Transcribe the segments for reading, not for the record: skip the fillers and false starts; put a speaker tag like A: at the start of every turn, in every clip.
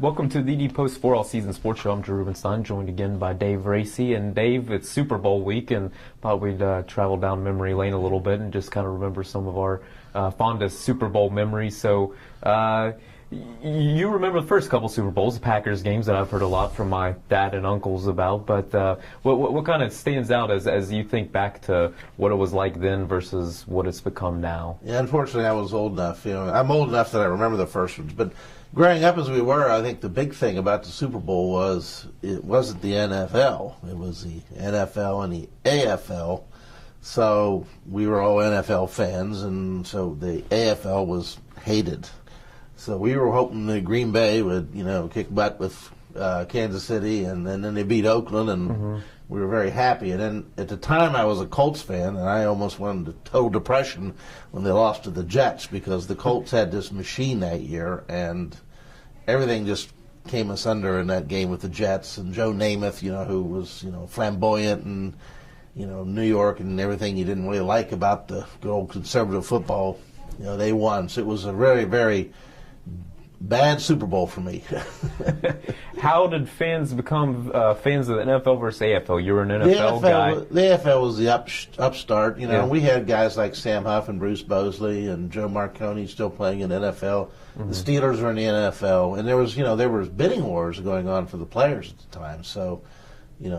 A: Welcome to the Post for All Season Sports Show. I'm Drew Rubenstein, joined again by Dave Racy. And Dave, it's Super Bowl week, and thought we'd travel down memory lane a little bit and just kind of remember some of our fondest Super Bowl memories. So you remember the first couple Super Bowls, the Packers games that I've heard a lot from my dad and uncles about. But what kind of stands out as you think back to what it was like then versus what it's become now?
B: Yeah, unfortunately, I was old enough. I'm old enough that I remember the first ones, but growing up as we were, I think the big thing about the Super Bowl was it wasn't the NFL. It was the NFL and the AFL. So we were all NFL fans, and so the AFL was hated. So we were hoping that Green Bay would, kick butt with Kansas City, and then they beat Oakland, and we were very happy. And then at the time, I was a Colts fan, and I almost went into total depression when they lost to the Jets because the Colts had this machine that year, and everything just came asunder in that game with the Jets. And Joe Namath, who was, flamboyant and, New York and everything you didn't really like about the good old conservative football, they won. So it was a very, very bad Super Bowl for me.
A: How did fans become fans of the NFL versus AFL? You were an NFL guy.
B: The AFL was the upstart. We had guys like Sam Huff and Bruce Bosley and Joe Marconi still playing in NFL. The Steelers were in the NFL, and there was bidding wars going on for the players at the time. So,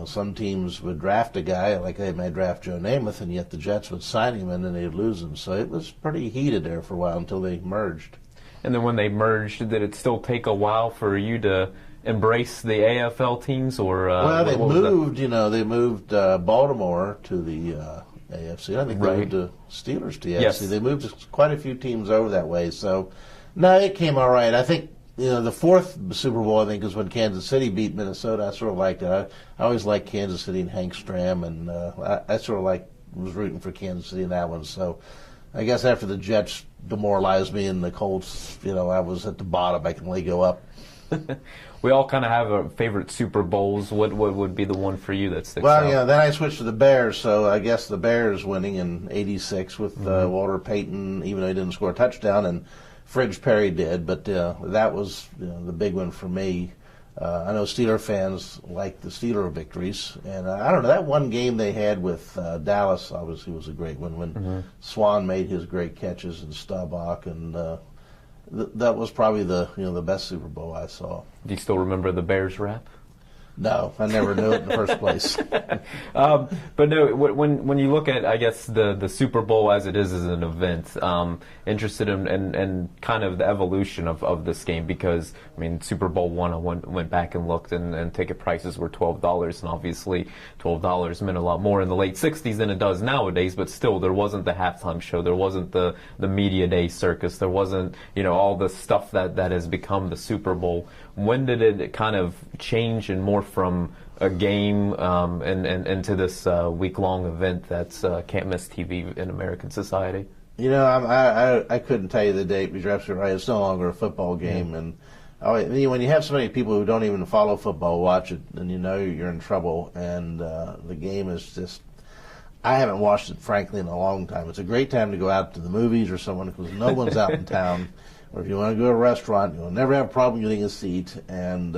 B: some teams would draft a guy like they might draft Joe Namath, and yet the Jets would sign him and then they'd lose him. So it was pretty heated there for a while until they merged.
A: And then when they merged, did it still take a while for you to embrace the AFL teams, or?
B: Well, they moved. They moved Baltimore to the AFC. I think they moved the Steelers to the AFC. They moved quite a few teams over that way. So, no, it came all right. I think the fourth Super Bowl, I think, is when Kansas City beat Minnesota. I sort of liked it. I always liked Kansas City and Hank Stram, and I sort of was rooting for Kansas City in that one. So, I guess after the Jets demoralized me and the Colts, I was at the bottom. I can only go up.
A: We all kind of have our favorite Super Bowls. What would be the one for you that sticks out?
B: Well, then I switched to the Bears, so I guess the Bears winning in '86 with Walter Payton, even though he didn't score a touchdown, and Fridge Perry did. But that was the big one for me. I know Steeler fans like the Steeler victories, and I don't know, that one game they had with Dallas obviously was a great one when Swan made his great catches and Staubach, and that was probably the best Super Bowl I saw.
A: Do you still remember the Bears rap?
B: No, I never knew it in the first place.
A: But no, when you look at, I guess, the Super Bowl as it is as an event, interested in kind of the evolution of this game, because, I mean, Super Bowl I went back and looked, and ticket prices were $12, and obviously $12 meant a lot more in the late 60s than it does nowadays, but still, there wasn't the halftime show, there wasn't the media day circus, there wasn't, all the stuff that has become the Super Bowl. When did it kind of change and morph from a game and to this week-long event that's can't miss TV in American society?
B: I couldn't tell you the date, but you're absolutely right. It's no longer a football game, and when you have so many people who don't even follow football watch it, then you're in trouble. And the game is just, I haven't watched it frankly in a long time. It's a great time to go out to the movies or someone, because no one's out in town. Or if you want to go to a restaurant, you'll never have a problem getting a seat. And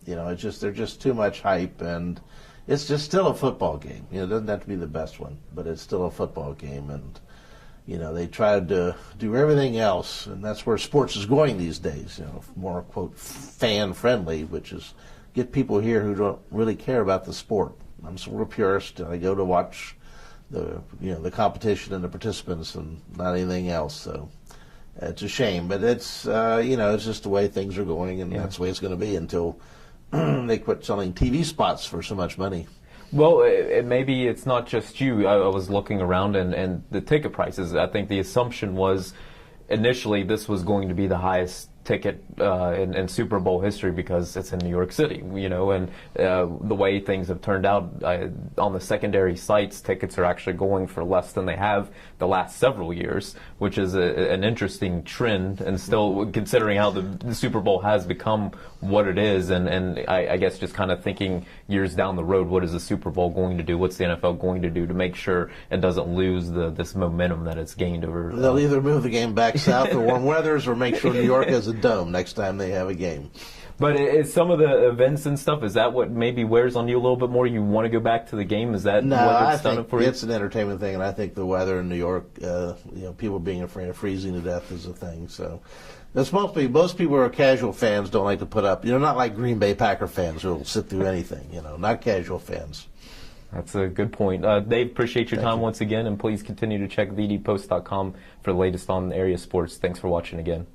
B: it's just, there's just too much hype, and it's just still a football game. It doesn't have to be the best one, but it's still a football game. And they try to do everything else, and that's where sports is going these days. More quote fan friendly, which is get people here who don't really care about the sport. I'm sort of purist, and I go to watch the competition and the participants, and not anything else. So. It's a shame, but it's it's just the way things are going, and that's the way it's going to be until they quit selling TV spots for so much money.
A: Well, maybe it's not just you. I was looking around, and the ticket prices, I think the assumption was initially this was going to be the highest ticket in Super Bowl history because it's in New York City, and the way things have turned out on the secondary sites, tickets are actually going for less than they have the last several years, which is an interesting trend, and still considering how the Super Bowl has become what it is, and I guess just kind of thinking years down the road, what is the Super Bowl going to do? What's the NFL going to do to make sure it doesn't lose this momentum that it's gained over?
B: They'll either move the game back south to warm weathers, or make sure New York has a dome next time they have a game.
A: But is some of the events and stuff, is that what maybe wears on you a little bit more? You want to go back to the game? Is that
B: No,
A: what
B: I
A: it's done
B: think
A: it for you?
B: it's an entertainment thing, and I think the weather in New York, people being afraid of freezing to death is a thing. So that's most people who are casual fans don't like to put up. Not like Green Bay Packer fans who will sit through anything. Not casual fans.
A: That's a good point. Dave, appreciate your time once again, and please continue to check TheDPost.com for the latest on area sports. Thanks for watching again.